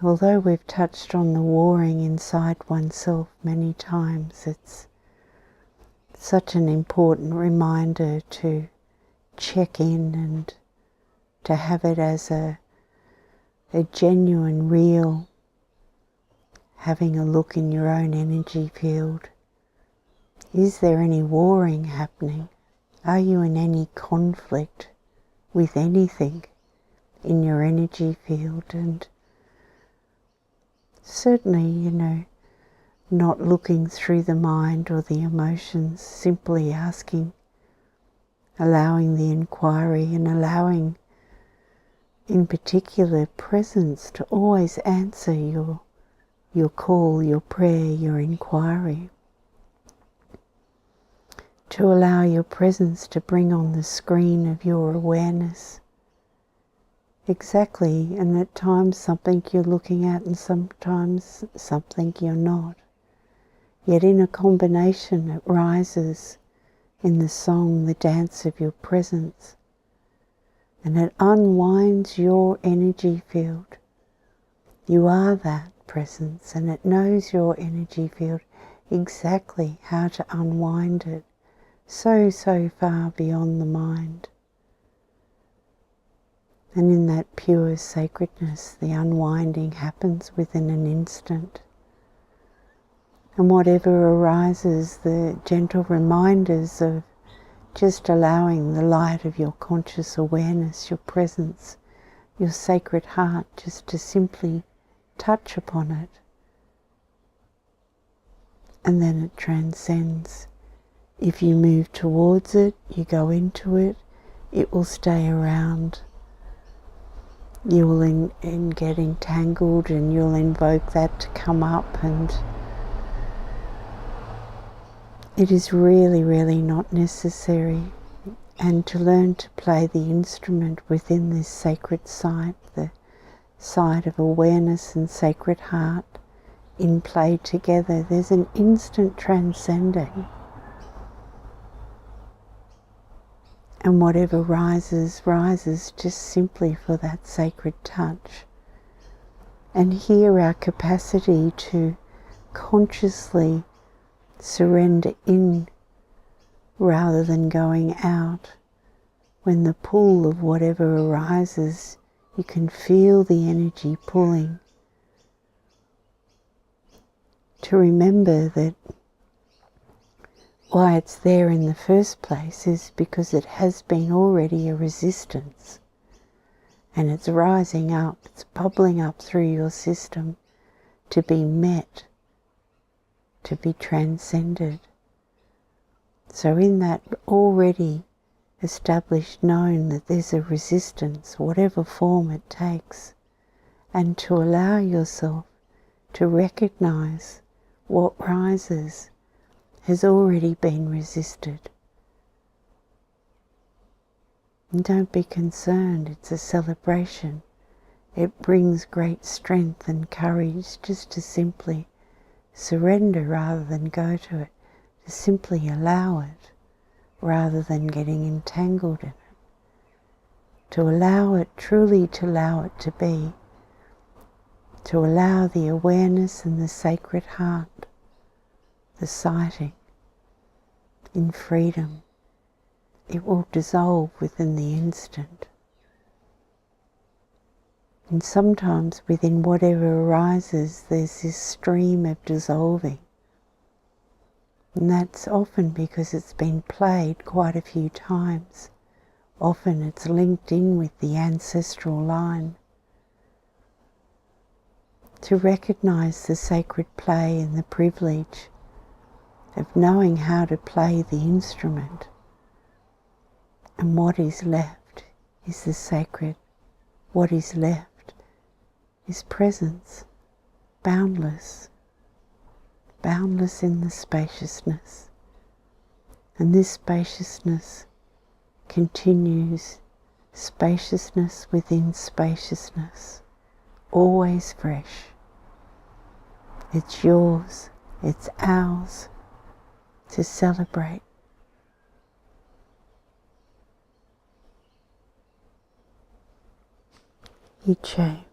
Although we've touched on the warring inside oneself many times, it's such an important reminder to check in and to have it as a genuine, real, having a look in your own energy field. Is there any warring happening? Are you in any conflict with anything in your energy field? And certainly, not looking through the mind or the emotions, simply asking, allowing the inquiry, and allowing in particular presence to always answer your call, your prayer, your inquiry. To allow your presence to bring on the screen of your awareness exactly, and at times something you're looking at and sometimes something you're not. Yet in a combination it rises in the song, the dance of your presence, and it unwinds your energy field. You are that presence, and it knows your energy field exactly how to unwind it, so far beyond the mind. And in that pure sacredness, the unwinding happens within an instant. And whatever arises, the gentle reminders of just allowing the light of your conscious awareness, your presence, your sacred heart, just to simply touch upon it. And then it transcends. If you move towards it, you go into it, it will stay around. You will get entangled, and you'll invoke that to come up, and it is really not necessary. And to learn to play the instrument within this sacred site, the site of awareness and sacred heart, in play together, there's an instant transcending. And whatever rises just simply for that sacred touch. And here our capacity to consciously surrender in rather than going out. When the pull of whatever arises, you can feel the energy pulling. To remember that why it's there in the first place is because it has been already a resistance, and it's rising up, it's bubbling up through your system to be met, to be transcended. So in that already established known that there's a resistance, whatever form it takes, and to allow yourself to recognize what rises has already been resisted. And don't be concerned, it's a celebration. It brings great strength and courage just to simply surrender rather than go to it, to simply allow it rather than getting entangled in it. To allow it, truly to allow it to be, to allow the awareness and the sacred heart, the sighting, in freedom. It will dissolve within the instant. And sometimes within whatever arises, there's this stream of dissolving. And that's often because it's been played quite a few times. Often it's linked in with the ancestral line. To recognize the sacred play and the privilege of knowing how to play the instrument. And what is left is the sacred. What is left is presence, boundless, boundless in the spaciousness. And this spaciousness continues, spaciousness within spaciousness, always fresh. It's yours, it's ours to celebrate. Iche.